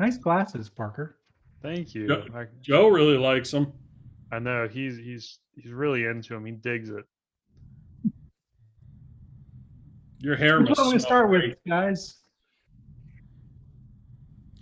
Nice glasses, Parker. Thank you. Joe really likes them. I know he's really into him. He digs it. Your hair Which must one we smell start great. with, guys?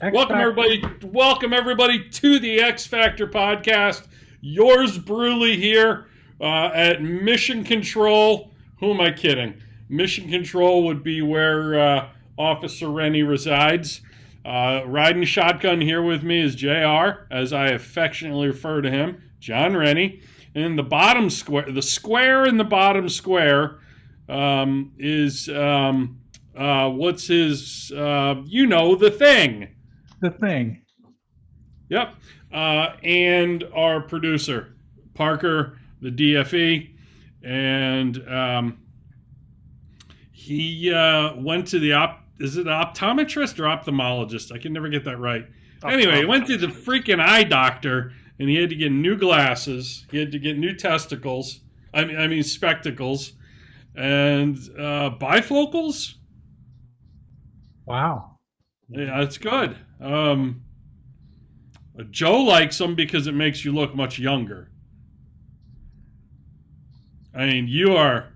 Welcome everybody to the X Factor podcast. Yours Bruley here at Mission Control. Who am I kidding? Mission Control would be where Officer Rennie resides. Riding shotgun here with me is JR, as I affectionately refer to him, Jon Rennie. And the bottom square, the square in the bottom square is what's his? The Thing. The Thing. Yep. And our producer, Parker, the DFE. And he went to the is it optometrist or ophthalmologist? I can never get that right. Anyway, he went to the freaking eye doctor, and he had to get new glasses. He had to get new testicles. I mean spectacles. And bifocals? Wow. Yeah, that's good. Joe likes them because it makes you look much younger. I mean, you're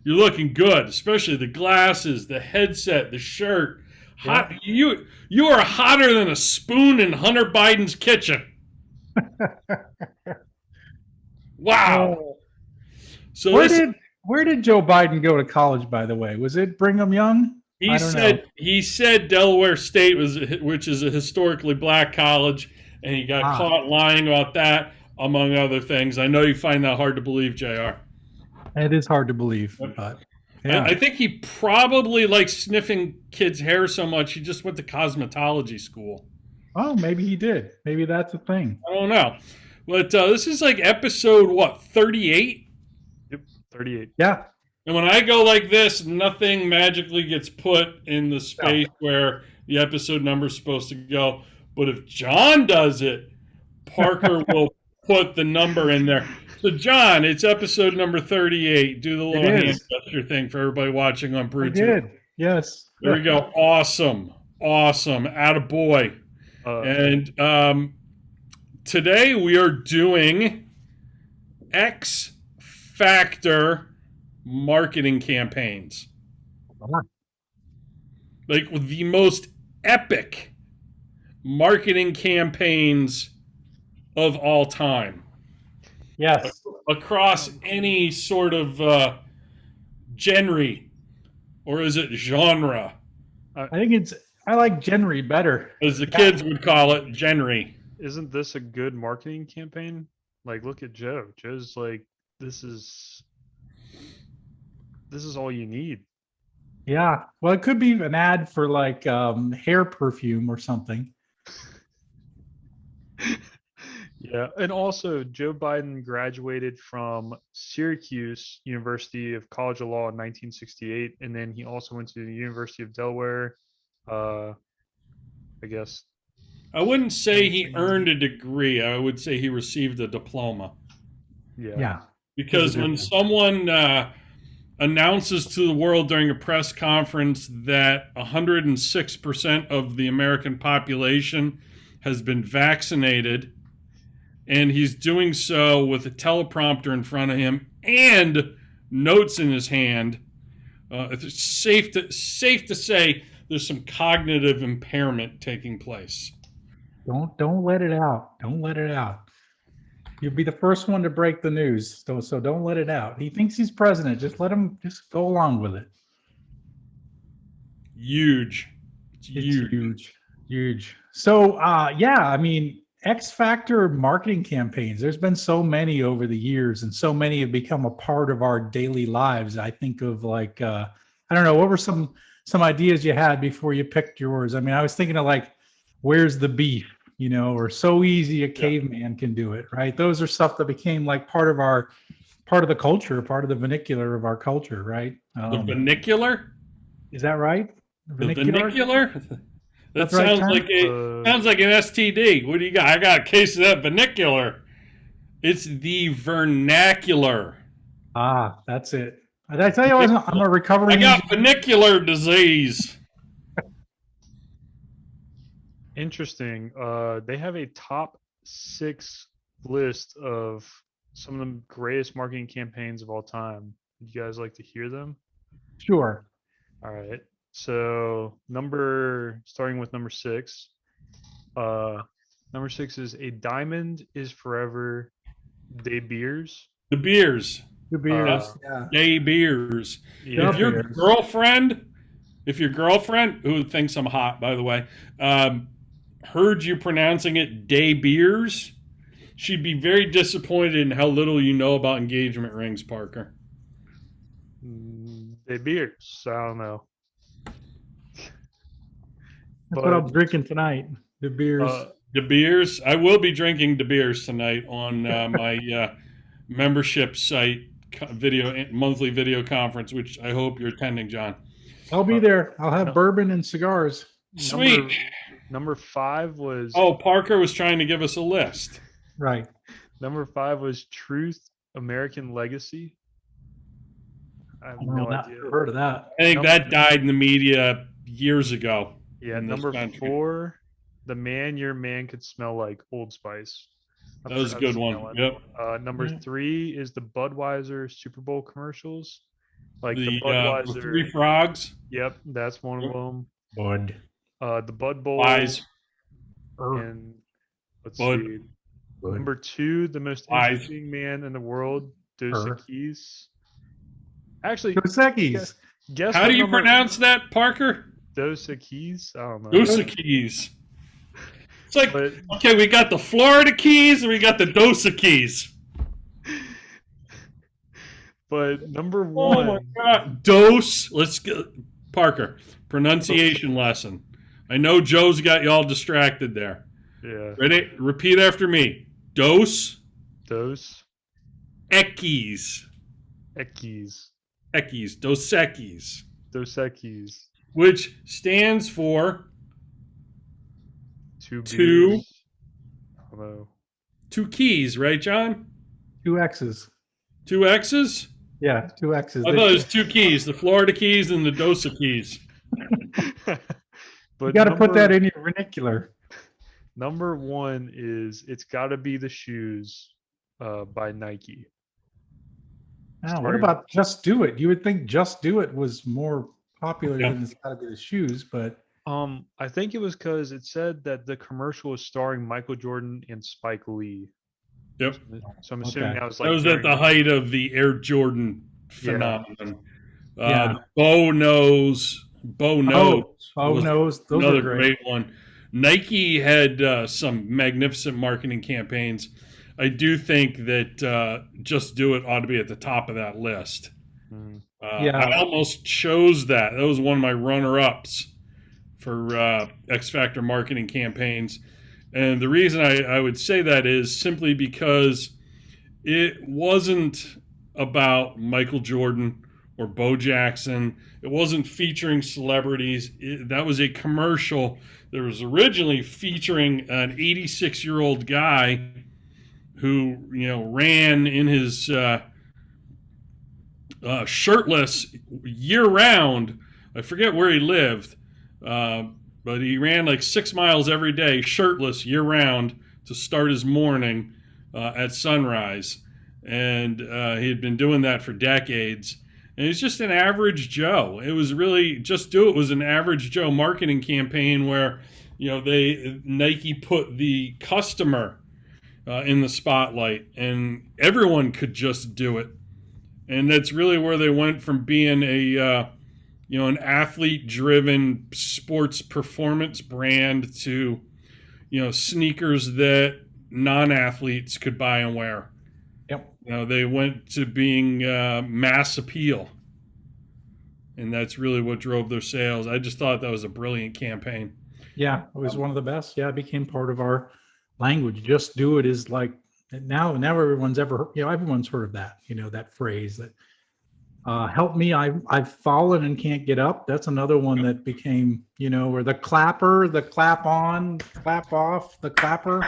looking good, especially the glasses, the headset, the shirt. Hot, yeah. You are hotter than a spoon in Hunter Biden's kitchen. Wow. So where did Joe Biden go to college, by the way? Was it Brigham Young? He said Delaware State which is a historically black college, and he got caught lying about that, among other things. I know you find that hard to believe, JR. It is hard to believe, but yeah. I think he probably likes sniffing kids' hair so much he just went to cosmetology school. Oh, maybe he did. Maybe that's a thing. I don't know. But this is like episode, 38? Yep, 38. Yeah. And when I go like this, nothing magically gets put in the space where the episode number is supposed to go. But if John does it, Parker will put the number in there. So, John, it's episode number 38. Do the little hand gesture thing for everybody watching on Brew. I did. Yes. There we go. Awesome. Attaboy. And today we are doing X Factor marketing campaigns. Like the most epic marketing campaigns of all time. Yes. Across any sort of genre, or is it genre? I like genre better. As the kids would call it, genre. Isn't this a good marketing campaign? Like, look at Joe. Joe's like, this is all you need. Yeah. Well, it could be an ad for like hair perfume or something. Yeah, and also Joe Biden graduated from Syracuse University of College of Law in 1968, and then he also went to the University of Delaware. I guess. I wouldn't say he earned a degree. I would say he received a diploma. Yeah. Because when someone announces to the world during a press conference that 106% of the American population has been vaccinated, and he's doing so with a teleprompter in front of him and notes in his hand, it's safe to say there's some cognitive impairment taking place. Don't let it out. Don't let it out. You'll be the first one to break the news. So don't let it out. He thinks he's president. Just let him just go along with it. Huge. It's huge. So I mean, X Factor marketing campaigns. There's been so many over the years, and so many have become a part of our daily lives. I think of like, I don't know, what were some ideas you had before you picked yours? I mean, I was thinking of like, where's the beef, or so easy a caveman can do it, right? Those are stuff that became like part of the culture, part of the vernacular of our culture, right? The vernacular? Is that right? The vernacular? That sounds right, sounds like an STD. What do you got? I got a case of that vernacular. It's the vernacular. Ah, that's it. Did I tell you I'm a recovering? I got vernacular disease. Interesting. They have a top 6 list of some of the greatest marketing campaigns of all time. Would you guys like to hear them? Sure. All right. So starting with number 6. Uh, number 6 is "A Diamond Is Forever" De Beers. De Beers. De Beers. Uh, Yeah. De Beers. Yeah. If your Beers. girlfriend, who thinks I'm hot, by the way, heard you pronouncing it De Beers, she'd be very disappointed in how little you know about engagement rings, Parker. De Beers. I don't know. That's what I'm drinking tonight. De Beers. De Beers. I will be drinking De Beers tonight on my membership site monthly video conference, which I hope you're attending, John. I'll be there. I'll have bourbon and cigars. Sweet. Number 5 was. Oh, Parker was trying to give us a list. Right. Number 5 was "Truth, American Legacy." I have no idea. Never heard of that. I think that died in the media years ago. Yeah, in this number country. 4, "The Man Your Man Could Smell Like Old Spice." That was a good one. Yep. Number 3 is the Budweiser Super Bowl commercials. Like the The Budweiser. 3 frogs. Yep, that's one of them. Bud. The Bud Bowl. Wise. And let's Bud. see. Bud. Number 2, the most Wise. interesting man in the world, Dos Equis. Actually, Dos Equis. guess How what do you number- pronounce that, Parker? Dos Equis? I don't know. Dos Keys. It's like, But okay, we got the Florida Keys and we got the Dos Keys. but number Oh my 1, God. Dos. Let's go. Parker, pronunciation lesson. I know Joe's got you all distracted there. yeah, Ready? Repeat after me. Dos Dos Equis. Equis. Equis. Dos Equis. Dos Equis. Which stands for Two Two. beers. I don't know. 2 keys, right, John? 2 X's. 2 X's? Yeah, 2 X's. I thought it was 2 keys, the Florida Keys and the Dosa Keys. But You got to put that in your vernacular. Number 1 is "It's Gotta Be the Shoes" by Nike. Now, what about Just Do It? You would think Just Do It was more popular than It's Gotta Be the Shoes, but I think it was because it said that the commercial was starring Michael Jordan and Spike Lee. Yep. So I'm assuming Okay. that was like That was at the height of the Air Jordan phenomenon. Yeah. Bo Knows. Oh, was knows. Those another are great. one. Nike had some magnificent marketing campaigns. I do think that Just Do It ought to be at the top of that list. Mm. Yeah. I almost chose that. That was one of my runner-ups for X Factor marketing campaigns. And the reason I would say that is simply because it wasn't about Michael Jordan or Bo Jackson. It wasn't featuring celebrities. That was a commercial that was originally featuring an 86-year-old guy who, ran in his shirtless year-round. I forget where he lived, but he ran like 6 miles every day, shirtless year-round, to start his morning at sunrise. And he had been doing that for decades. And he's just an average Joe. It was really, Just Do It was an average Joe marketing campaign where, Nike put the customer in the spotlight, and everyone could just do it. And that's really where they went from being an athlete-driven sports performance brand to, sneakers that non-athletes could buy and wear. Yep. They went to being mass appeal, and that's really what drove their sales. I just thought that was a brilliant campaign. Yeah, it was one of the best. Yeah, it became part of our language. Just Do It is like now everyone's everyone's heard of that, that phrase that help me, I've fallen and can't get up. That's another one that became, or the clapper, the clap on, clap off, the clapper.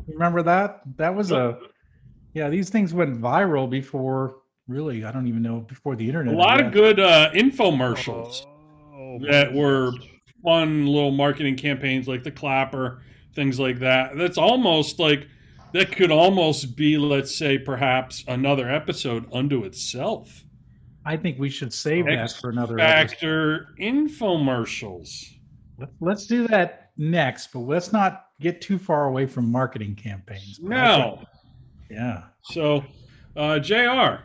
Remember that? That was these things went viral before, really, I don't even know, before the internet. A lot of good infomercials that were fun little marketing campaigns like the clapper, things like that. That's almost like that could almost be, let's say, perhaps another episode unto itself. I think we should save that X for another episode. Factor infomercials. Let's do that next, but let's not get too far away from marketing campaigns. But No. Yeah. So, JR,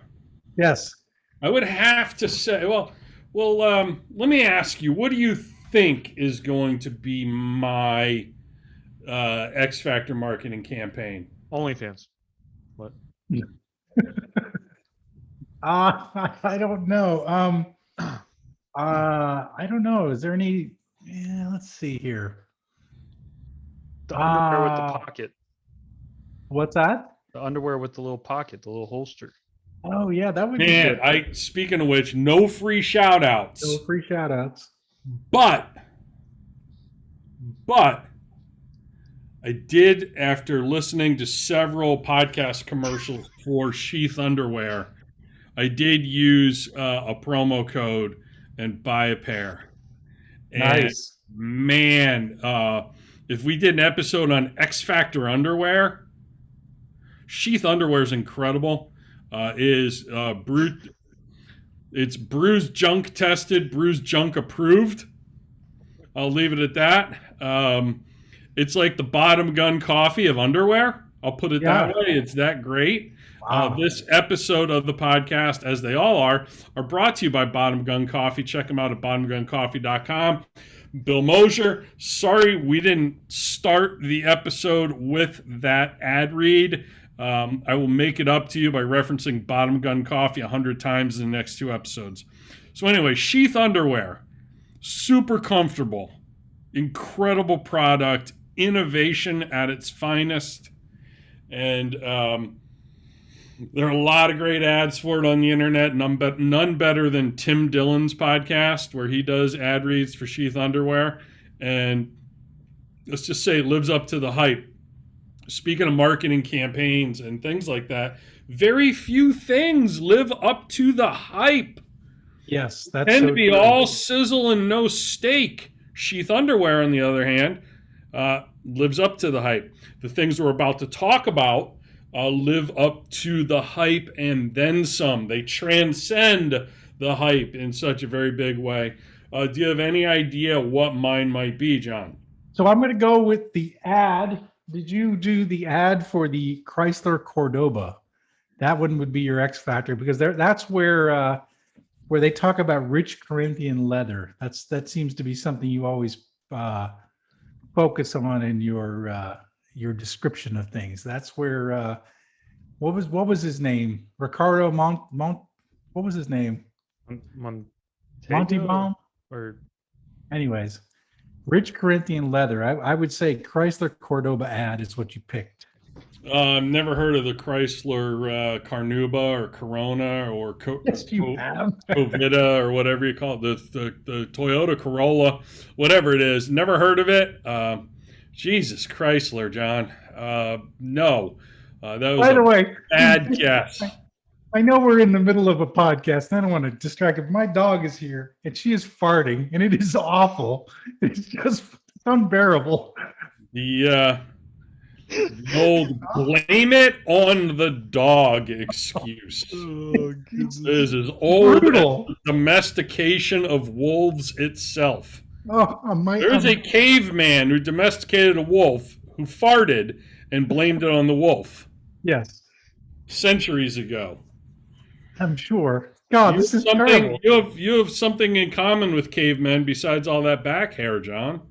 Yes. I would have to say, well, let me ask you, what do you think is going to be my X Factor marketing campaign? OnlyFans. What? I don't know. I don't know. Is there any? Yeah, let's see here. The underwear with the pocket. What's that? The underwear with the little pocket, the little holster. Oh yeah, that would be Man, good. speaking of which, no free shout outs. No free shout outs. But I did, after listening to several podcast commercials for Sheath underwear, I did use a promo code and buy a pair. And Nice. man, if we did an episode on X Factor underwear, Sheath underwear is incredible. It's bruised junk tested, bruised junk approved. I'll leave it at that. It's like the bottom gun coffee of underwear. I'll put it that way. It's that great. Wow. This episode of the podcast, as they all are brought to you by Bottom Gun Coffee. Check them out at bottomguncoffee.com. Bill Mosier, sorry we didn't start the episode with that ad read. I will make it up to you by referencing Bottom Gun Coffee 100 times in the next 2 episodes. So anyway, Sheath underwear, super comfortable, incredible product, innovation at its finest, and there are a lot of great ads for it on the internet. None better than Tim Dillon's podcast, where he does ad reads for Sheath underwear, and let's just say it lives up to the hype. Speaking of marketing campaigns and things like that, very few things live up to the hype. Yes, that's Tend so to be true. all sizzle and no steak. Sheath underwear, on the other hand, lives up to the hype. The things we're about to talk about live up to the hype and then some. They transcend the hype in such a very big way. Do you have any idea what mine might be, John? So I'm going to go with the ad. Did you do the ad for the Chrysler Cordoba? That one would be your X Factor, because that's where they talk about rich Corinthian leather. That seems to be something you always focus on in your description of things. That's where what was his name? Ricardo what was his name? Montebaum? Or Anyways, rich Corinthian leather. I would say Chrysler Cordoba ad is what you picked. Never heard of the Chrysler Carnuba or Corona or Yes, you have. Covita or whatever you call it, the Toyota Corolla, whatever it is. Never heard of it. Jesus Chrysler, John. No, that was By the way, bad guess. I know we're in the middle of a podcast. I don't want to distract her. My dog is here and she is farting, and it is awful. It's just unbearable. The old blame it on the dog excuse. oh, This is old Brutal. domestication of wolves itself. Oh, There's a caveman who domesticated a wolf who farted and blamed it on the wolf yes, centuries ago. I'm sure. God, this is terrible. You have something in common with cavemen besides all that back hair, John.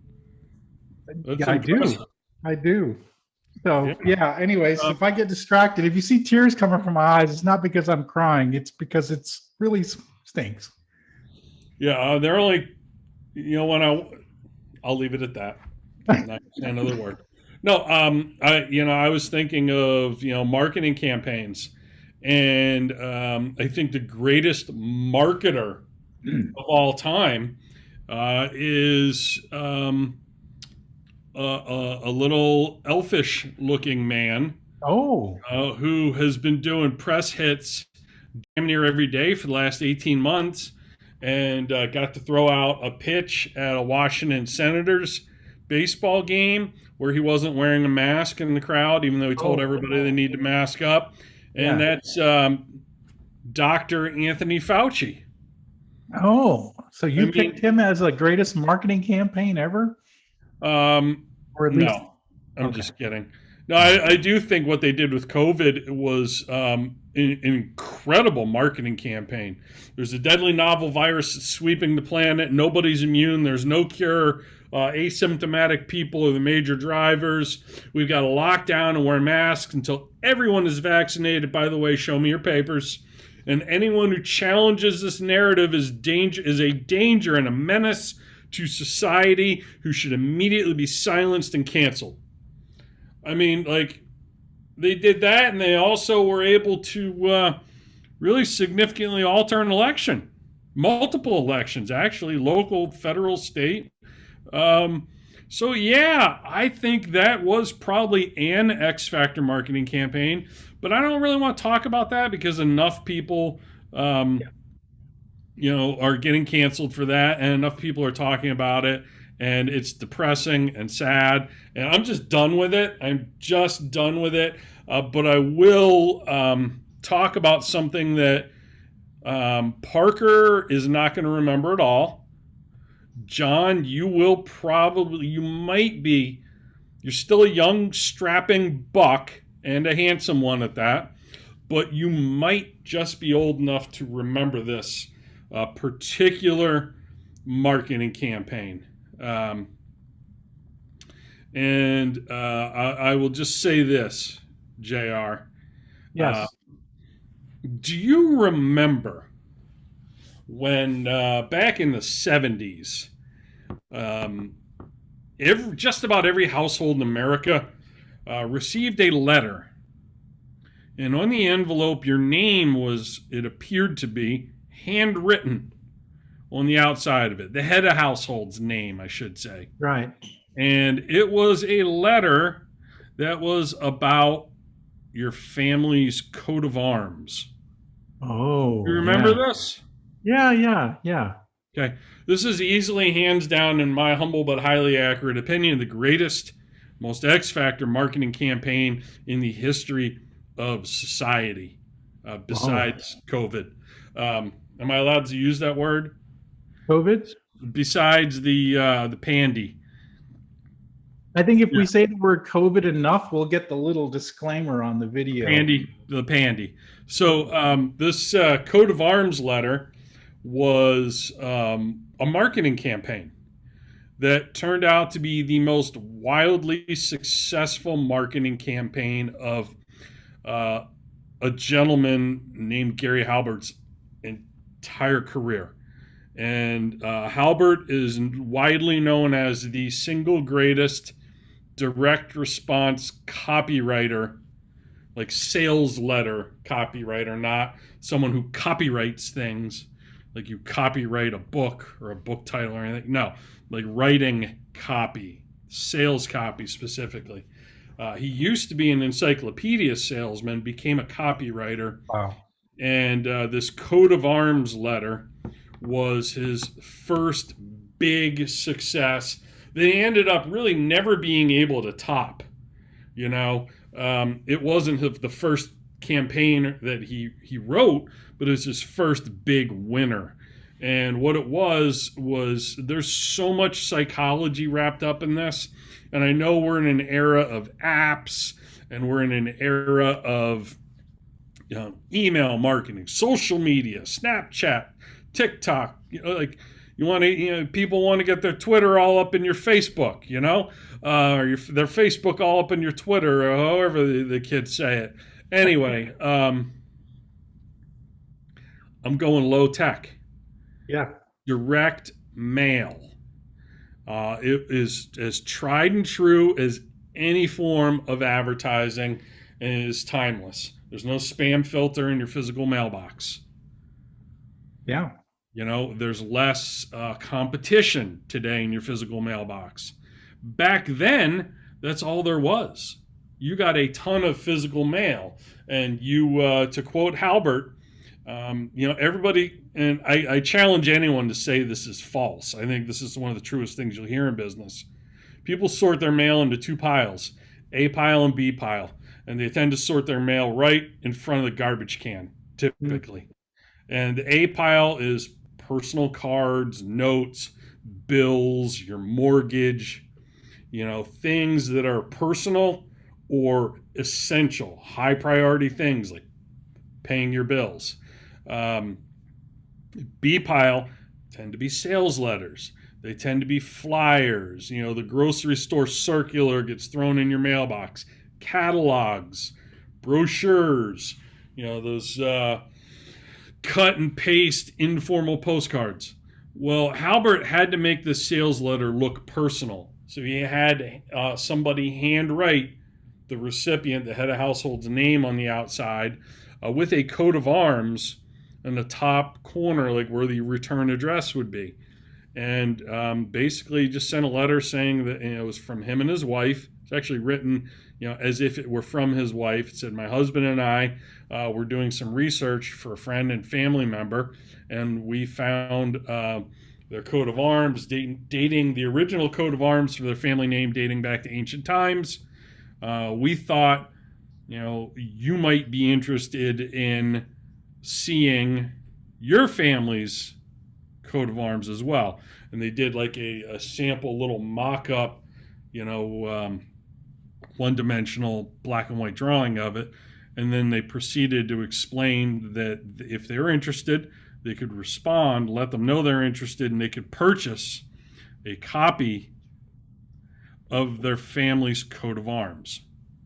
That's Yeah, impressive. I do. So yeah. Anyways, if I get distracted, if you see tears coming from my eyes, it's not because I'm crying. It's because it's really stinks. Yeah, they're only, when I'll leave it at that. I'm not gonna say another word. No, I was thinking of marketing campaigns, and I think the greatest marketer of all time is a little elfish-looking man who has been doing press hits damn near every day for the last 18 months. and got to throw out a pitch at a Washington Senators baseball game where he wasn't wearing a mask in the crowd, even though he told everybody they need to mask up. And that's Dr. Anthony Fauci. Oh, so you picked him as the greatest marketing campaign ever? Or at least, no, I'm just kidding. No, I do think what they did with COVID was an incredible marketing campaign. There's a deadly novel virus that's sweeping the planet. Nobody's immune. There's no cure. Asymptomatic people are the major drivers. We've got to lock down and wear masks until everyone is vaccinated. By the way, show me your papers. And anyone who challenges this narrative is a danger and a menace to society, who should immediately be silenced and canceled. I mean, like, they did that, and they also were able to really significantly alter an election. Multiple elections, actually, local, federal, state. So, yeah, I think that was probably an X Factor marketing campaign. But I don't really want to talk about that because enough people, are getting canceled for that, and enough people are talking about it, and it's depressing and sad, and I'm just done with it. But I will talk about something that Parker is not going to remember at all. John, you're still a young, strapping buck, and a handsome one at that, but you might just be old enough to remember this particular marketing campaign. I will just say this, JR. Yes. Do you remember when back in the 70s, just about every household in America received a letter, and on the envelope your name was, it appeared to be, handwritten on the outside of it, the head of household's name, I should say. Right. And it was a letter that was about your family's coat of arms. Oh, you remember this? Yeah. Okay. This is easily, hands down, in my humble but highly accurate opinion, the greatest, most X Factor marketing campaign in the history of society, besides COVID. Am I allowed to use that word? COVID? Besides the pandy. I think if we say the word COVID enough, we'll get the little disclaimer on the video. The pandy. So this coat of arms letter was a marketing campaign that turned out to be the most wildly successful marketing campaign of a gentleman named Gary Halbert's entire career. And Halbert is widely known as the single greatest direct response copywriter, like sales letter copywriter, not someone who copyrights things, like you copyright a book or a book title or anything. No, like writing copy, sales copy specifically. He used to be an encyclopedia salesman, became a copywriter. Wow. And this coat of arms letter was his first big success that he ended up really never being able to top. It wasn't the first campaign that he wrote, but it was his first big winner. And what it was there's so much psychology wrapped up in this. And I know we're in an era of apps, and we're in an era of email marketing, social media, Snapchat, TikTok. People want to get their Twitter all up in your Facebook, or their Facebook all up in your Twitter, or however the kids say it. Anyway, I'm going low tech. Yeah. Direct mail. It is as tried and true as any form of advertising, and it is timeless. There's no spam filter in your physical mailbox. Yeah. There's less competition today in your physical mailbox. Back then, that's all there was. You got a ton of physical mail. And you, to quote Halbert, Everybody, and I challenge anyone to say this is false. I think this is one of the truest things you'll hear in business. People sort their mail into two piles, A pile and B pile, and they tend to sort their mail right in front of the garbage can, typically. And the A pile is personal cards, notes, bills, your mortgage, things that are personal or essential, high priority things like paying your bills. B pile tend to be sales letters. They tend to be flyers. The grocery store circular gets thrown in your mailbox. Catalogs, brochures, those cut and paste informal postcards. Well, Halbert had to make the sales letter look personal. So he had somebody handwrite the recipient, the head of household's name on the outside with a coat of arms in the top corner, like where the return address would be. And basically just sent a letter saying that it was from him and his wife. It's actually written, as if it were from his wife. It said, my husband and I were doing some research for a friend and family member, and we found their coat of arms, dating the original coat of arms for their family name dating back to ancient times. We thought, you might be interested in seeing your family's coat of arms as well. And they did like a sample little mock-up, one-dimensional black and white drawing of it. And then they proceeded to explain that if they were interested, they could respond, let them know they're interested, and they could purchase a copy of their family's coat of arms.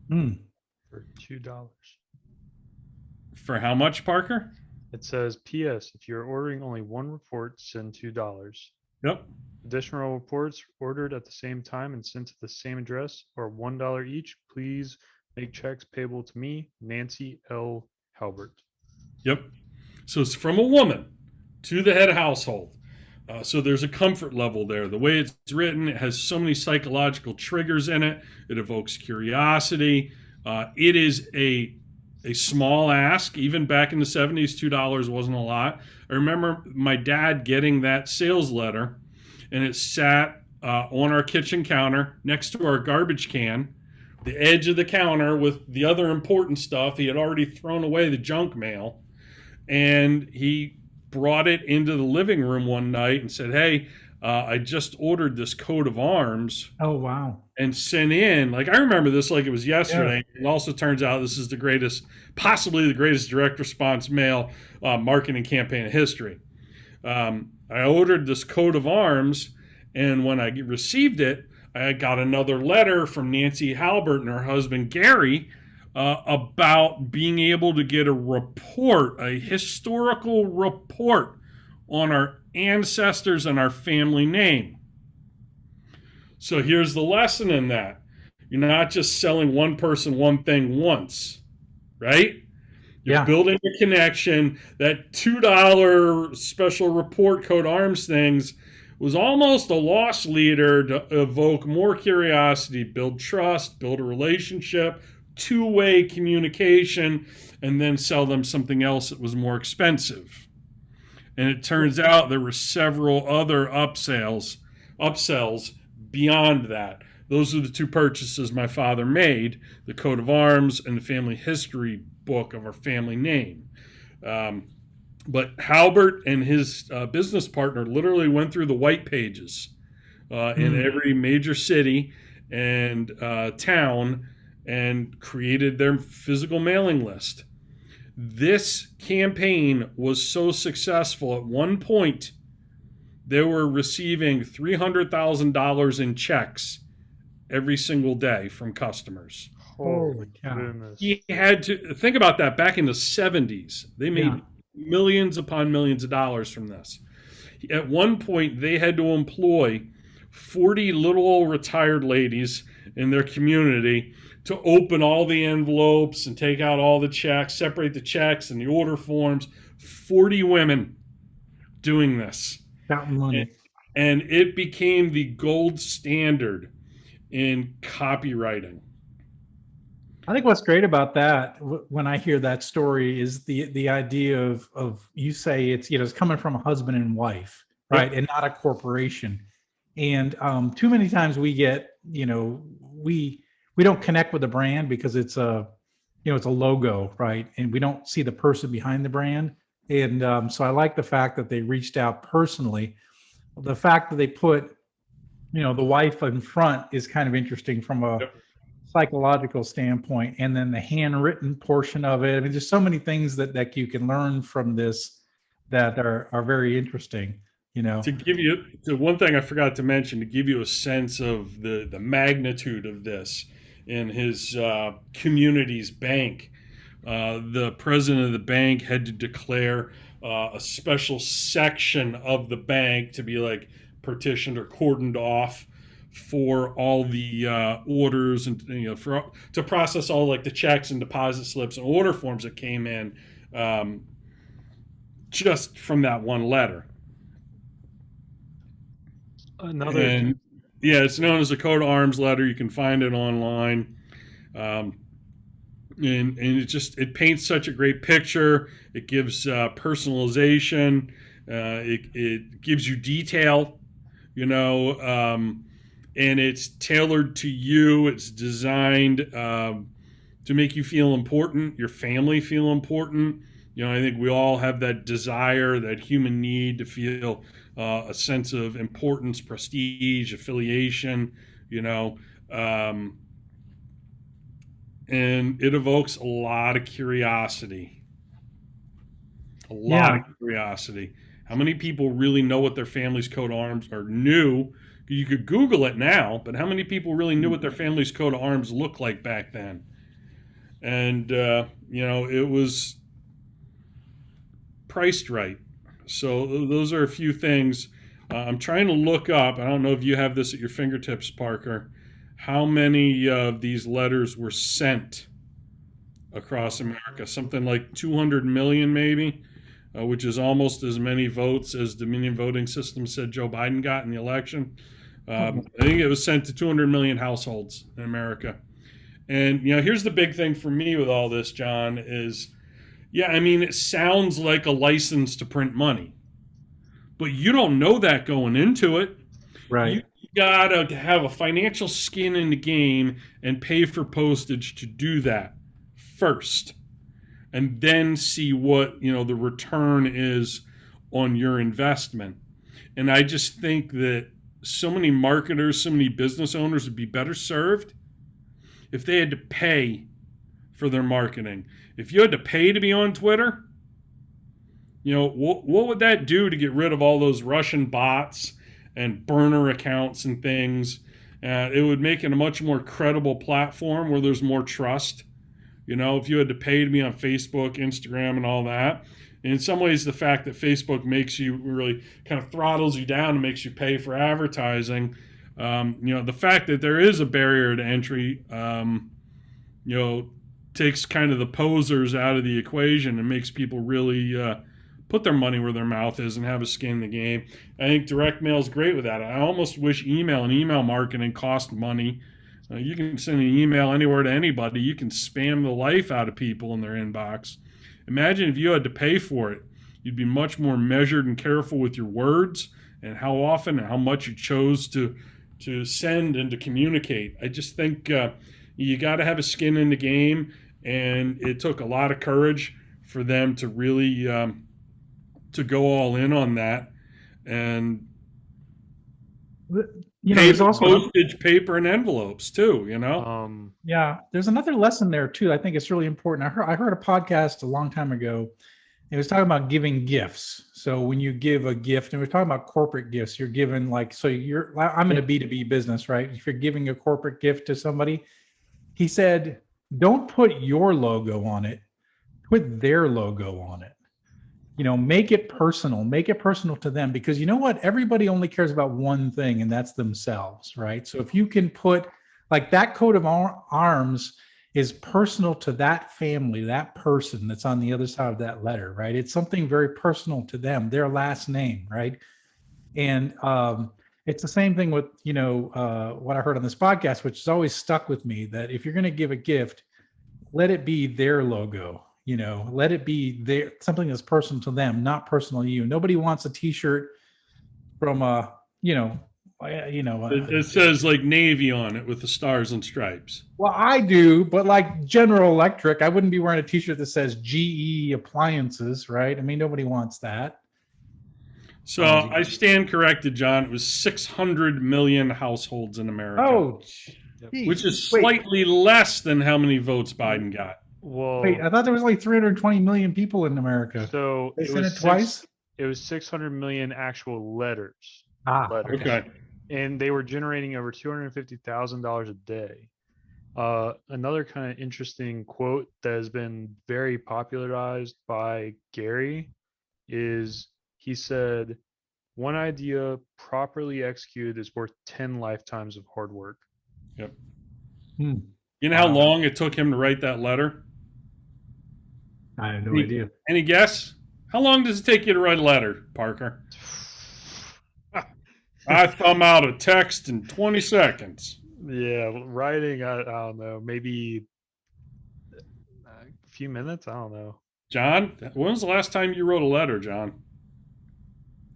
For $2. For how much, Parker? It says, P.S. If you're ordering only one report, send $2. Yep. Additional reports ordered at the same time and sent to the same address are $1 each. Please make checks payable to me, Nancy L. Halbert. Yep. So it's from a woman to the head of household. So there's a comfort level there. The way it's written, it has so many psychological triggers in it. It evokes curiosity. It is a small ask. Even back in the 70s, $2 wasn't a lot. I remember my dad getting that sales letter, and it sat on our kitchen counter next to our garbage can, the edge of the counter with the other important stuff. He had already thrown away the junk mail, and he brought it into the living room one night and said, hey, I just ordered this coat of arms. Oh, wow. And sent in, like, I remember this like it was yesterday. Yeah. It also turns out this is possibly the greatest direct response mail marketing campaign in history. I ordered this coat of arms, and when I received it, I got another letter from Nancy Halbert and her husband, Gary, about being able to get a historical report on our ancestors and our family name. So here's the lesson in that. You're not just selling one person one thing once, right? You're building a connection. That $2 special report coat arms things was almost a loss leader to evoke more curiosity, build trust, build a relationship, two-way communication, and then sell them something else that was more expensive. And it turns out there were several other upsells beyond that. Those are the two purchases my father made, the coat of arms and the family history book of our family name. But Halbert and his business partner literally went through the white pages in every major city and town and created their physical mailing list. This campaign was so successful at one point, they were receiving $300,000 in checks every single day from customers. Holy goodness. He had to think about that back in the 70s. They made millions upon millions of dollars from this. At one point, they had to employ 40 little old retired ladies in their community to open all the envelopes and take out all the checks, separate the checks and the order forms. 40 women doing this. Counting money. And it became the gold standard in copywriting. I think what's great about that when I hear that story is the idea of you say it's it's coming from a husband and wife, Yep. right, and not a corporation. And too many times we get we don't connect with the brand because it's a it's a logo, right, and we don't see the person behind the brand. And so I like the fact that they reached out personally. The fact that they put the wife in front is kind of interesting from a Yep. psychological standpoint, and then the handwritten portion of it. I mean, there's so many things that you can learn from this that are very interesting. To give you the one thing I forgot to mention, to give you a sense of the magnitude of this in his community's bank, the president of the bank had to declare a special section of the bank to be like partitioned or cordoned off for all the orders, and to process all like the checks and deposit slips and order forms that came in, just from that one letter. Another And yeah, it's known as a coat of arms letter. You can find it online. And it paints such a great picture. It gives personalization. It gives you detail, and it's tailored to you. It's designed to make you feel important, your family feel important. I think we all have that desire, that human need to feel a sense of importance, prestige, affiliation, and it evokes a lot of curiosity. A lot of curiosity. How many people really know what their family's coat of arms or knew? You could Google it now, but how many people really knew what their family's coat of arms looked like back then? And, it was priced right. So those are a few things. I'm trying to look up. I don't know if you have this at your fingertips, Parker. How many of these letters were sent across America? Something like 200 million, maybe, which is almost as many votes as Dominion voting system said Joe Biden got in the election. I think it was sent to 200 million households in America. And, here's the big thing for me with all this, John, is, it sounds like a license to print money, but you don't know that going into it. Right. You gotta have a financial skin in the game and pay for postage to do that first, and then see what the return is on your investment. And I just think that so many marketers, so many business owners would be better served if they had to pay for their marketing. If you had to pay to be on Twitter, what would that do to get rid of all those Russian bots and burner accounts and things? It would make it a much more credible platform where there's more trust. If you had to pay to be on Facebook, Instagram, and all that. And in some ways, the fact that Facebook makes you really kind of throttles you down and makes you pay for advertising, the fact that there is a barrier to entry, takes kind of the posers out of the equation and makes people really put their money where their mouth is and have a skin in the game. I think direct mail is great with that. I almost wish email and email marketing cost money. You can send an email anywhere to anybody. You can spam the life out of people in their inbox. Imagine if you had to pay for it. You'd be much more measured and careful with your words and how often and how much you chose to send and to communicate. I just think you got to have a skin in the game, and it took a lot of courage for them to really to go all in on that. And there's also postage, paper, and envelopes too. Yeah, there's another lesson there too. I think it's really important. I heard a podcast a long time ago. It was talking about giving gifts. So when you give a gift, and we're talking about corporate gifts, you're giving I'm in a B2B business, right? If you're giving a corporate gift to somebody, he said, don't put your logo on it, put their logo on it. Make it personal to them, because you know what? Everybody only cares about one thing, and that's themselves, right? So if you can put like that coat of arms is personal to that family, that person that's on the other side of that letter, right? It's something very personal to them, their last name, right? And it's the same thing with, what I heard on this podcast, which has always stuck with me, that if you're going to give a gift, let it be their logo. Let it be something that's personal to them, not personal to you. Nobody wants a T-shirt from It says like Navy on it with the stars and stripes. well, I do, but like General Electric, I wouldn't be wearing a T-shirt that says GE Appliances, right? I mean, nobody wants that. So I stand corrected, John. It was 600 million households in America. Oh, which is slightly less than how many votes Biden got. Well, wait, I thought there was like 320 million people in America. So they sent it twice. It was 600 million actual letters. Okay. And they were generating over $250,000 a day. Another kind of interesting quote that has been very popularized by Gary is he said, "One idea properly executed is worth 10 lifetimes of hard work." Yep. You know how long it took him to write that letter? I have no idea. Any guess? How long does it take you to write a letter, Parker? I thumb out a text in 20 seconds. Yeah, writing, I don't know, maybe a few minutes. I don't know. John, when was the last time you wrote a letter, John?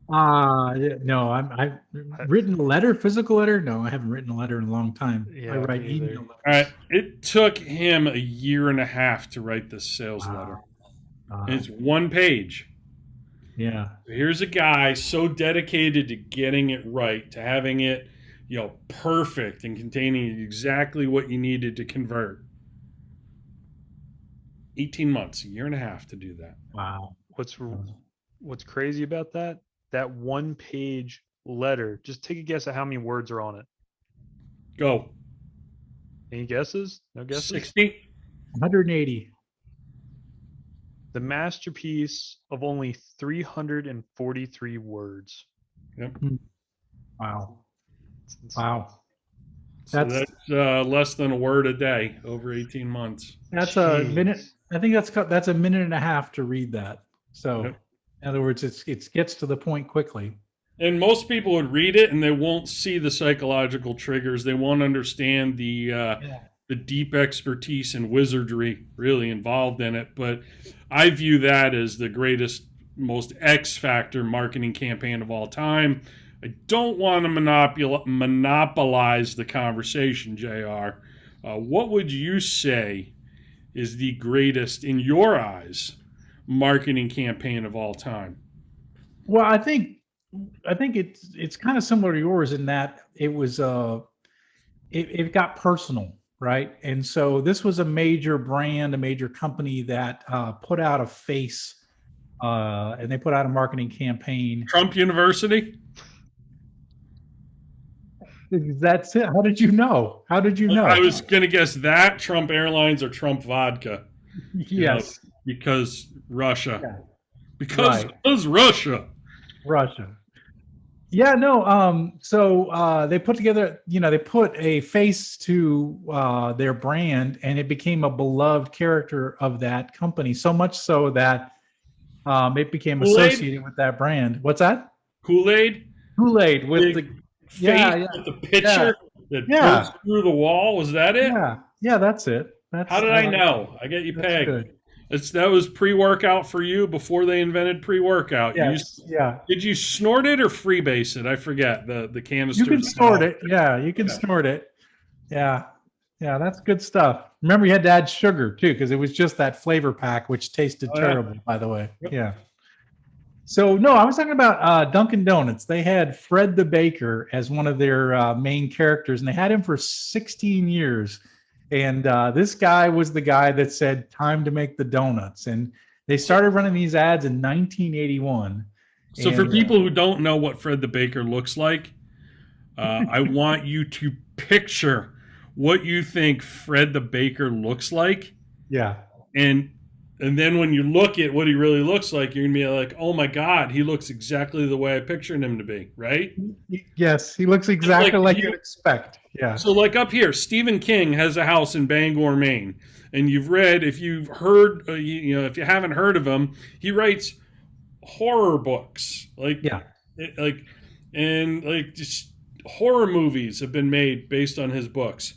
No, I've written a letter, physical letter. No, I haven't written a letter in a long time. Yeah, I write me either. email letters. All right. It took him a year and a half to write this sales letter. And it's one page. Yeah. Here's a guy so dedicated to getting it right, to having it, perfect and containing exactly what you needed to convert. 18 months, a year and a half to do that. Wow. What's crazy about that? That one page letter, just take a guess at how many words are on it. Go. Any guesses? No guesses? 60? 180. The masterpiece of only 343 words. Yep. Wow. So that's less than a word a day over 18 months. That's a minute. I think that's a minute and a half to read that. So, Yep. In other words, it gets to the point quickly. And most people would read it and they won't see the psychological triggers. They won't understand the deep expertise and wizardry really involved in it. But I view that as the greatest, most X factor marketing campaign of all time. I don't want to monopolize the conversation, JR. What would you say is the greatest, in your eyes, marketing campaign of all time? Well, I think it's kind of similar to yours in that it was it got personal, right? And so this was a major brand, a major company that put out a face, and they put out a marketing campaign. Trump University? That's it. How did you know? How did you know? I was going to guess that, Trump Airlines, or Trump Vodka. Yes. Because Russia. Yeah. Because Russia. Russia. Yeah, no. So they put together, they put a face to their brand, and it became a beloved character of that company. So much so that it became Kool-Aid? associated with that brand. What's that? Kool-Aid? Kool-Aid with the with the pitcher that goes through the wall. Was that it? Yeah, that's it. How did I know? I got you pegged. Good. That was pre-workout for you before they invented pre-workout. Yes. Did you snort it or freebase it? I forget the canister. You can snort it. Yeah, you can snort it. Yeah, that's good stuff. Remember, you had to add sugar too, because it was just that flavor pack, which tasted terrible, by the way. Yep. Yeah. So no, I was talking about Dunkin' Donuts. They had Fred the Baker as one of their main characters, and they had him for 16 years. And this guy was the guy that said, "Time to make the donuts." And they started running these ads in 1981. So for people who don't know what Fred the Baker looks like, I want you to picture what you think Fred the Baker looks like. Yeah. And then when you look at what he really looks like, you're going to be like, oh my God, he looks exactly the way I pictured him to be, right? Yes, he looks exactly like you'd expect. Yeah. So like up here, Stephen King has a house in Bangor, Maine. And you've read, if you've heard, if you haven't heard of him, he writes horror books. Just horror movies have been made based on his books.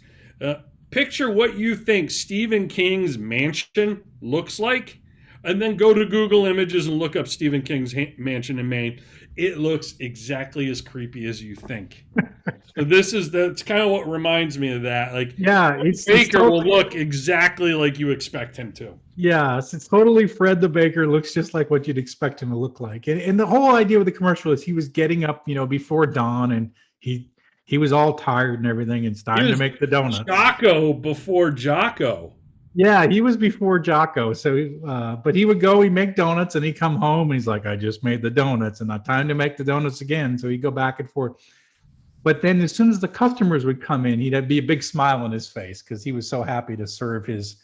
picture what you think Stephen King's mansion looks like, and then go to Google Images and look up Stephen King's mansion in Maine. It looks exactly as creepy as you think. So that's kind of what reminds me of that. Like, Yeah, Baker will look exactly like you expect him to. Yeah, it's totally Fred the Baker, looks just like what you'd expect him to look like. And the whole idea with the commercial is he was getting up, before dawn, and he was all tired and everything. It's time to make the donuts. Jocko before Jocko. Yeah, he was before Jocko. So, but he would go, he'd make donuts, and he'd come home, and he's like, I just made the donuts, and not time to make the donuts again. So he'd go back and forth. But then as soon as the customers would come in, he'd be a big smile on his face because he was so happy to serve his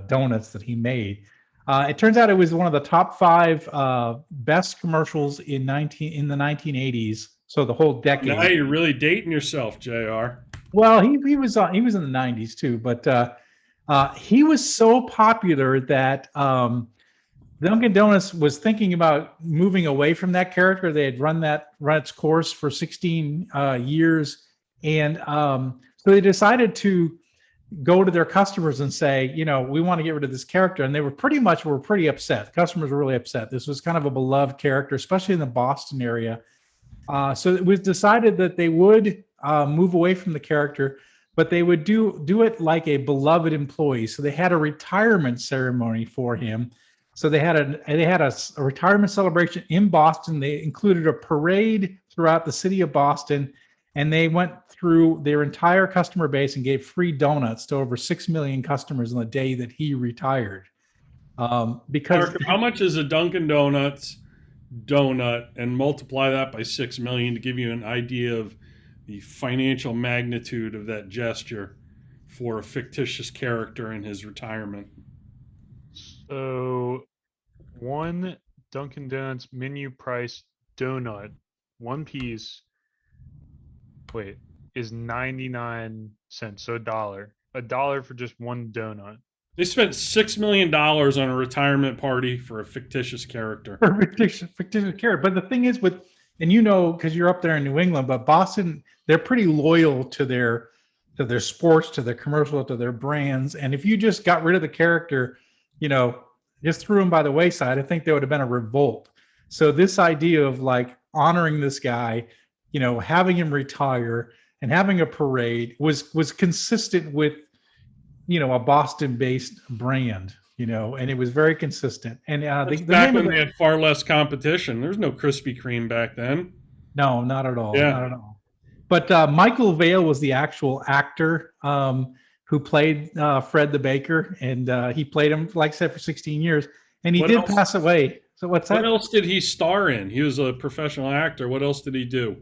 donuts that he made. It turns out it was one of the top 5 best commercials in the 1980s. So the whole decade. Now you're really dating yourself, JR. Well, he was in the 90s too, but he was so popular that Dunkin' Donuts was thinking about moving away from that character. They had run its course for 16 years, and so they decided to go to their customers and say, we want to get rid of this character. And they were pretty upset. The customers were really upset. This was kind of a beloved character, especially in the Boston area. So it was decided that they would move away from the character, but they would do it like a beloved employee. So they had a retirement ceremony for him. So they had a retirement celebration in Boston. They included a parade throughout the city of Boston, and they went through their entire customer base and gave free donuts to over 6 million customers on the day that he retired. Because how much is a Dunkin' Donuts donut, and multiply that by 6 million to give you an idea of the financial magnitude of that gesture for a fictitious character in his retirement? So, one Dunkin' Donuts menu price donut, one piece, is 99 cents, so $1. $1 for just one donut. They spent $6 million on a retirement party for a fictitious character. For a fictitious character. But the thing is because you're up there in New England, but Boston, they're pretty loyal to their sports, to their commercial, to their brands. And if you just got rid of the character, just threw him by the wayside, I think there would have been a revolt. So this idea of like honoring this guy, having him retire and having a parade was consistent with, a Boston-based brand, and it was very consistent. And back when they had far less competition. There's no Krispy Kreme back then. No, not at all. Yeah. Not at all. But Michael Vale was the actual actor who played Fred the Baker, and he played him, like I said, for 16 years. And he did pass away. So what's that? What else did he star in? He was a professional actor. What else did he do?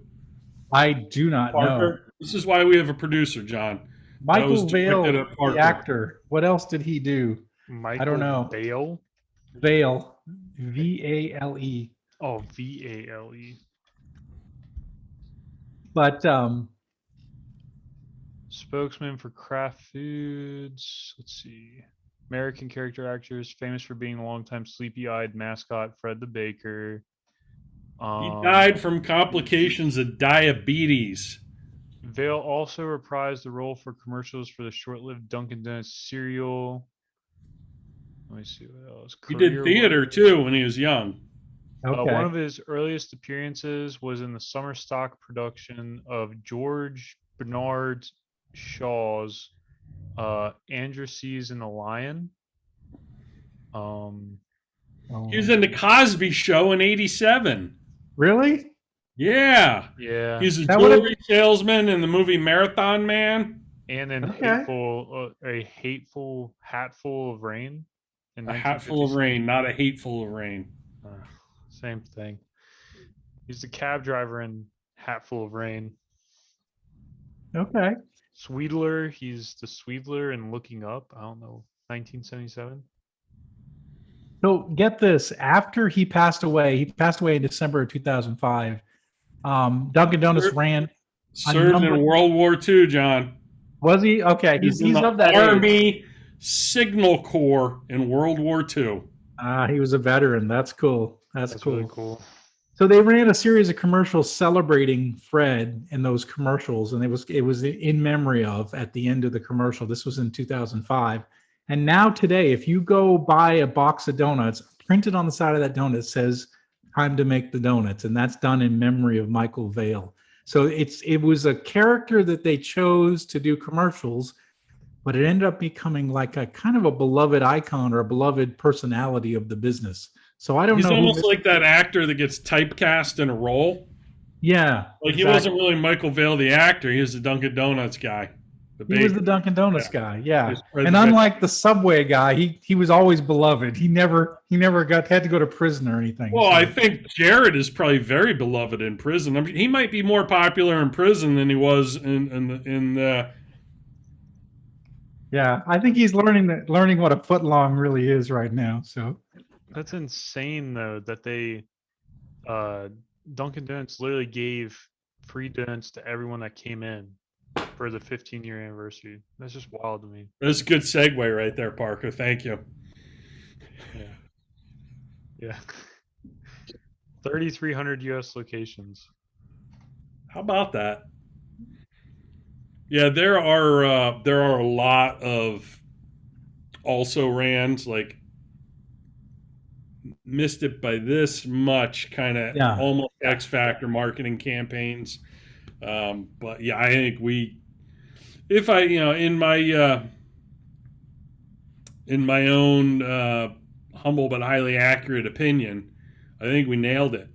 I do not know. This is why we have a producer, John. Michael Vale, the actor. What else did he do? I don't know. Vale? Vale. V-A-L-E. Oh, V-A-L-E. But spokesman for Kraft Foods. Let's see. American character actors famous for being a longtime sleepy-eyed mascot Fred the Baker. He died from complications of diabetes. Vale also reprised the role for commercials for the short-lived Dunkin' Donuts cereal. Let me see what else. He did theater too when he was young. Okay. One of his earliest appearances was in the summer stock production of George Bernard Shaw's Androsses and the Lion. He was in the Cosby Show in '87. Really? Yeah. Yeah. He's a jewelry salesman in the movie Marathon Man. And then a hateful hatful of rain. A hatful of rain, not a hateful of rain. Same thing. He's the cab driver in Hatful of Rain. Okay. Sweedler, he's the Sweedler in Looking Up. I don't know, 1977. So get this: after he passed away in December of 2005. Dunkin' Donuts served in World War II, John. Was he? Okay, he's of that Army Signal Corps in World War II. He was a veteran. That's cool. That's cool. Really cool. So they ran a series of commercials celebrating Fred in those commercials, and it was in memory of at the end of the commercial. This was in 2005. And now today, if you go buy a box of donuts, printed on the side of that donut says "Time to make the donuts," and that's done in memory of Michael Vale. So it was a character that they chose to do commercials, but it ended up becoming like a kind of a beloved icon or a beloved personality of the business. So I don't He's know. almost like that actor that gets typecast in a role. Yeah, Like exactly. he wasn't really Michael Vale, the actor. He was the Dunkin' Donuts guy. He was the Dunkin' Donuts guy, yeah. Just And unlike the Subway guy, he was always had to go to prison or anything. Well, so. I think Jared is probably very beloved in prison. I mean, he might be more popular in prison than he was in the. Yeah, I think he's learning what a footlong really is right now. So That's insane, though, that they Dunkin' Donuts literally gave free donuts to everyone that came in for the 15-year anniversary. That's just wild to me. That's a good segue right there, Parker. Thank you. Yeah. 3,300 U.S. locations. How about that? Yeah, there are a lot of also rans like missed it by this much kind of almost X Factor marketing campaigns. But yeah, I think if I, in my own humble but highly accurate opinion, I think we nailed it.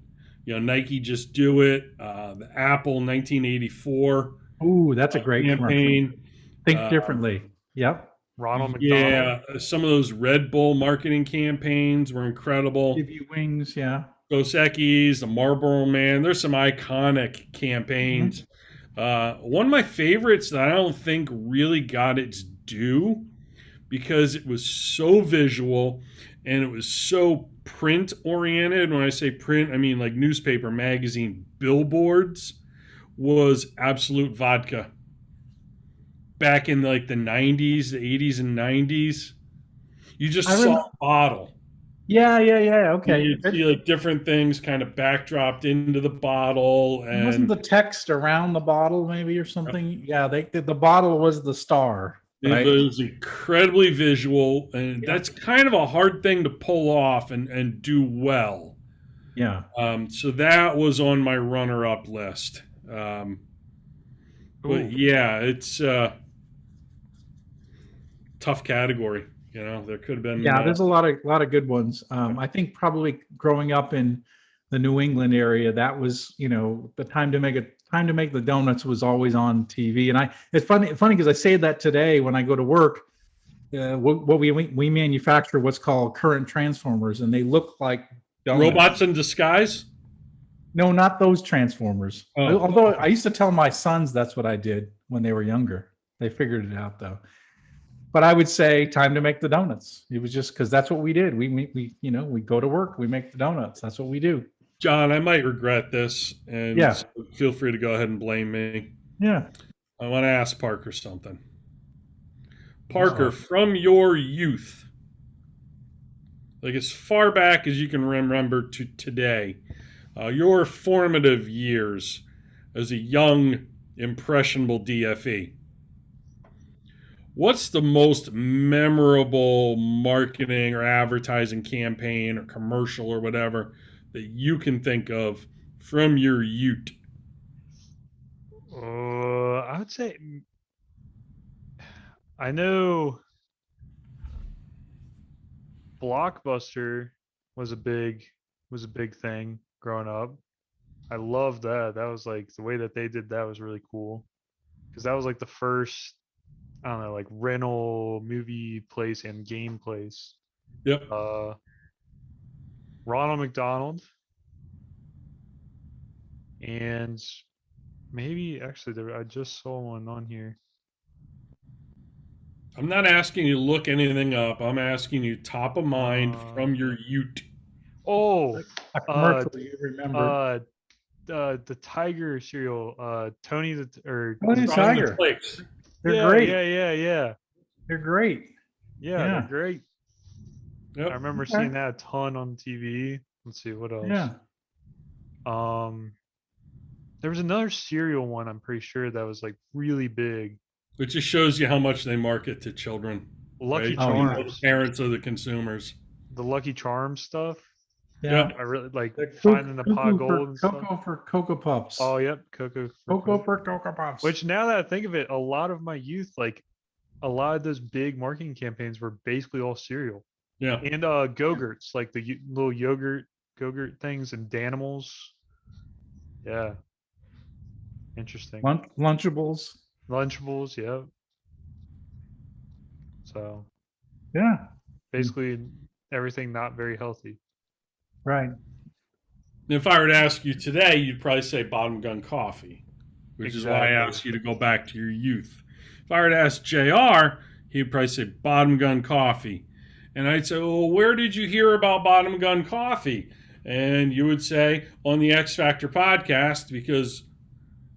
Nike Just Do It, the Apple 1984. Ooh, that's a great campaign. Commercial. Think differently. Yep. Ronald McDonald. Yeah, some of those Red Bull marketing campaigns were incredible. Give You Wings, yeah. Dos Equis, the Marlboro Man. There's some iconic campaigns. One of my favorites that I don't think really got its due because it was so visual and it was so print oriented. When I say print, I mean like newspaper, magazine, billboards, was Absolute Vodka. Back in like the 90s, the 80s and 90s. You just saw a bottle. Yeah. Okay. You'd see like different things kind of backdropped into the bottle. And wasn't the text around the bottle maybe or something? Yeah, the bottle was the star. Right? It was incredibly visual, and that's kind of a hard thing to pull off and do well. Yeah. So that was on my runner-up list. But yeah, it's tough category. There could have been. Yeah, there's a lot of good ones. I think probably growing up in the New England area, that was the time to make the donuts was always on TV. And it's funny because I say that today when I go to work. What we manufacture what's called current transformers, and they look like donuts. Robots in disguise. No, not those transformers. Oh. Although I used to tell my sons that's what I did when they were younger. They figured it out though. But I would say time to make the donuts. It was just because that's what we did. We go to work, we make the donuts. That's what we do. John, I might regret this, and so feel free to go ahead and blame me. Yeah. I want to ask Parker something. Parker, from your youth, like as far back as you can remember to today, your formative years as a young, impressionable DFE, what's the most memorable marketing or advertising campaign or commercial or whatever that you can think of from your youth? I would say I know Blockbuster was a big thing growing up. I loved that. That was like the way that they did that was really cool because that was like the first, I don't know, like rental movie place and game place. Yep. Ronald McDonald and maybe actually I just saw one on here. I'm not asking you to look anything up. I'm asking you top of mind from your youth. Oh, a commercial you remember? The Tiger cereal, Tony the Tiger. They're great. Yeah. They're great. Yeah, they're great. Yep. I remember seeing that a ton on TV. Let's see what else. Yeah. There was another cereal one, I'm pretty sure, that was like really big. It just shows you how much they market to children. Lucky right? Oh, yeah. Charms. The parents are the consumers. The Lucky Charms stuff. Yeah. I really like The finding the pot Cocoa gold and stuff. Cocoa for Cocoa Puffs. Oh, yep, Cocoa for Cocoa Puffs. Which, now that I think of it, a lot of my youth, like a lot of those big marketing campaigns were basically all cereal. Yeah. And Go-Gurts, like the little Go-Gurt things, and Danimals. Yeah. Interesting. Lunchables. Lunchables, yeah. So Yeah. basically everything not very healthy. Right. If I were to ask you today, you'd probably say bottom gun coffee, which is why I Exactly. asked you to go back to your youth. If I were to ask JR, he'd probably say bottom gun coffee. And I'd say, well, where did you hear about bottom gun coffee? And you would say on the X Factor podcast, because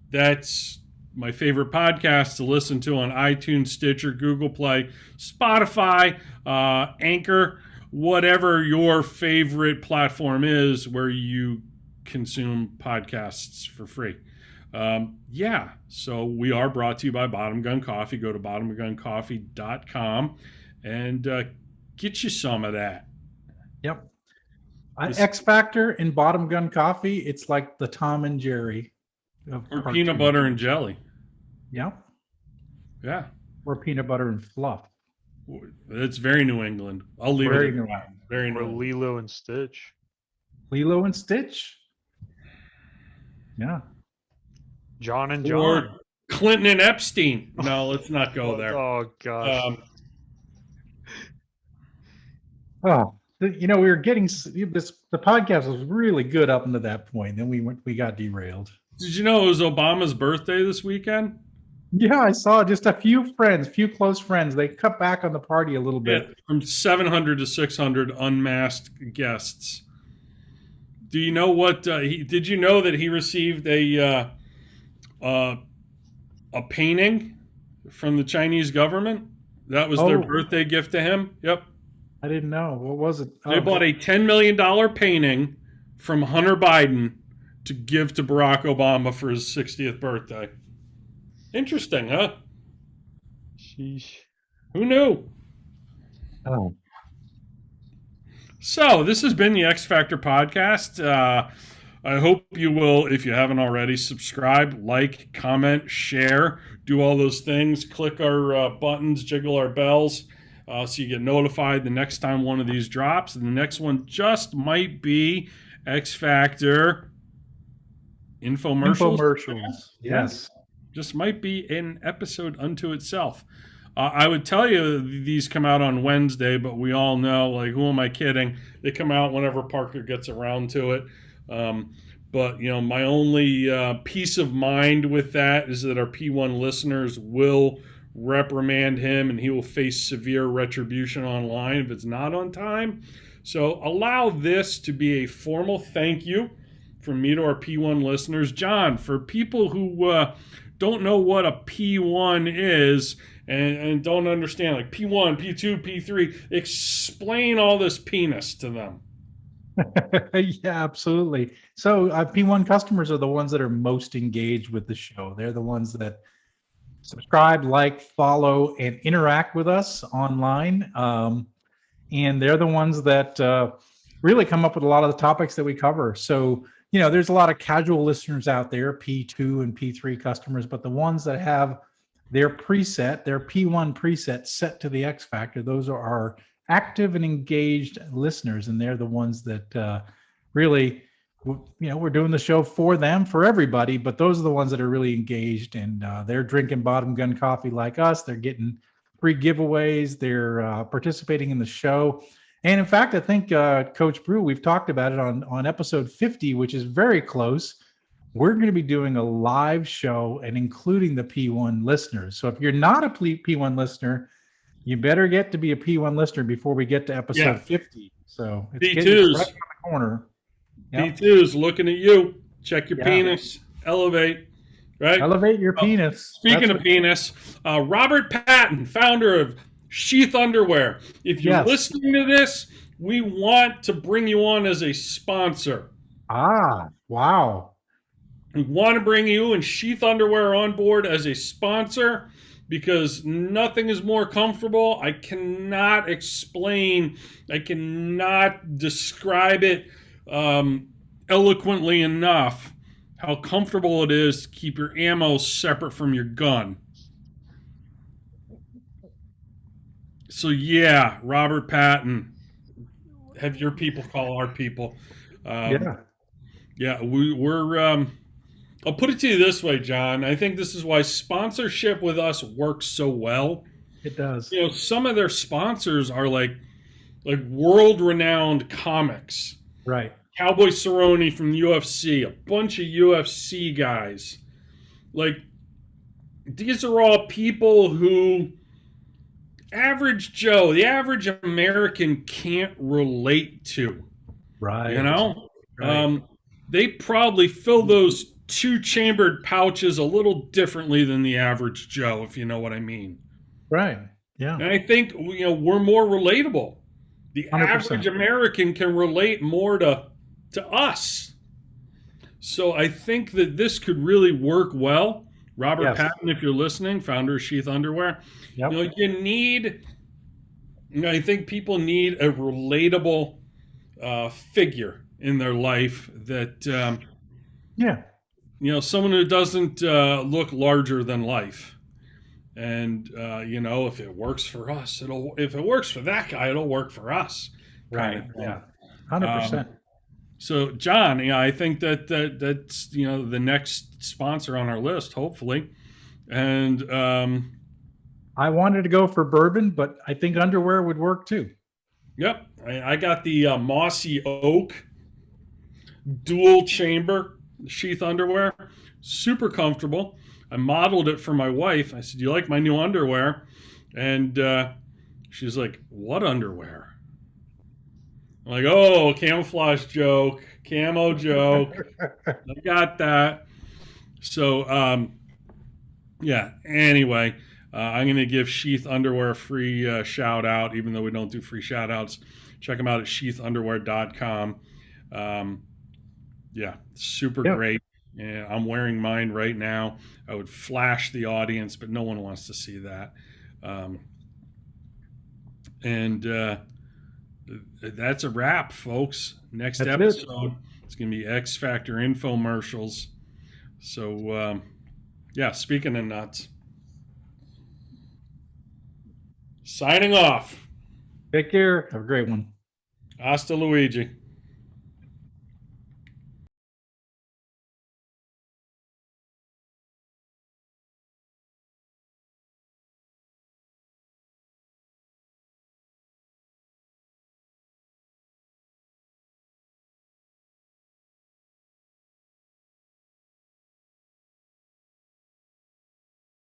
that's my favorite podcast to listen to on iTunes, Stitcher, Google Play, Spotify, Anchor, whatever your favorite platform is where you consume podcasts for free. Yeah, so we are brought to you by Bottom Gun Coffee. Go to bottomguncoffee.com and get you some of that. Yep. X Factor and Bottom Gun Coffee, it's like the Tom and Jerry of Or cartoons. peanut butter and jelly. Yep. Yeah, Or peanut butter and fluff. it's very New England. I'll leave Very it New at that. England. Very New Or England. Lilo and Stitch. Lilo and Stitch. Yeah. John and Jon. Or Clinton and Epstein. No, let's not go there. Oh gosh. Oh, we were getting this. The podcast was really good up until that point. Then we got derailed. Did you know it was Obama's birthday this weekend? Yeah, I saw just a few close friends. They cut back on the party a little bit. Yeah, from 700 to 600 unmasked guests. Do you know what? Did you know that he received a painting from the Chinese government? That was their Oh. birthday gift to him. Yep. I didn't know. What was it? They bought a $10 million painting from Hunter Biden to give to Barack Obama for his 60th birthday. Interesting, huh? Sheesh. Who knew? Oh. So this has been the X Factor podcast. I hope you will, if you haven't already, subscribe, like, comment, share, do all those things. Click our buttons, jiggle our bells, so you get notified the next time one of these drops. And the next one just might be X Factor infomercials. Yes. Just might be an episode unto itself. I would tell you these come out on Wednesday, but we all know, like, who am I kidding? They come out whenever Parker gets around to it. But, my only peace of mind with that is that our P1 listeners will reprimand him and he will face severe retribution online if it's not on time. So allow this to be a formal thank you from me to our P1 listeners. John, for people who don't know what a P1 is and don't understand, like P1, P2, P3, explain all this penis to them. Yeah, absolutely. So P1 customers are the ones that are most engaged with the show. They're the ones that subscribe, like, follow, and interact with us online. And they're the ones that really come up with a lot of the topics that we cover. So, there's a lot of casual listeners out there, P2 and P3 customers, but the ones that have their preset, their P1 preset set to the X Factor, those are our active and engaged listeners. And they're the ones that really, we're doing the show for them, for everybody, but those are the ones that are really engaged, and they're drinking Bottom Gun coffee like us. They're getting free giveaways. They're participating in the show. And in fact, I think Coach Brew, we've talked about it on episode 50, which is very close. We're going to be doing a live show and including the P1 listeners. So if you're not a P1 listener, you better get to be a P1 listener before we get to episode 50. So it's getting right on the corner. Yep. P2's looking at you. Check your Yeah. penis. Elevate. Right? Elevate your penis. Speaking of penis, Robert Patton, founder of Sheath Underwear. If you're listening to this, we want to bring you on as a sponsor. Ah, Wow. We want to bring you and Sheath Underwear on board as a sponsor because nothing is more comfortable. I cannot explain, I cannot describe it eloquently enough how comfortable it is to keep your ammo separate from your gun. So, yeah, Robert Patton, have your people call our people. Yeah, Yeah, we're. I'll put it to you this way, John. I think this is why sponsorship with us works so well. it does. You know, some of their sponsors are like world-renowned comics. Right. Cowboy Cerrone from the UFC, a bunch of UFC guys. Like these are all people who average Joe, the average American can't relate to. Right. You know, Right. they probably fill those two-chambered pouches a little differently than the average Joe, if you know what I mean. Right. Yeah. And I think we're more relatable. The 100%. average American can relate more to us. So I think that this could really work well. Robert Yes. Patton, if you're listening, founder of Sheath Underwear, Yep. you need. I think people need a relatable figure in their life that Yeah. someone who doesn't look larger than life. And if it works for us, if it works for that guy, it'll work for us. Right. Yeah. 100%. So, John, I think that's the next sponsor on our list, hopefully. And I wanted to go for bourbon, but I think underwear would work too. yep, I got the Mossy Oak dual chamber sheath underwear, super comfortable. I modeled it for my wife. I said, "Do you like my new underwear?" And she's like, "What underwear?" I'm like, "Oh, camouflage joke, camo joke. I got that." So, yeah. Anyway, I'm going to give Sheath Underwear a free shout out, even though we don't do free shout outs. Check them out at sheathunderwear.com. Yeah, super great. Yeah, I'm wearing mine right now. I would flash the audience, but no one wants to see that. And that's a wrap, folks. Next That's episode, it's going to be X Factor infomercials. So, yeah, speaking of nuts, signing off. Take care. Have a great one. Hasta Luigi.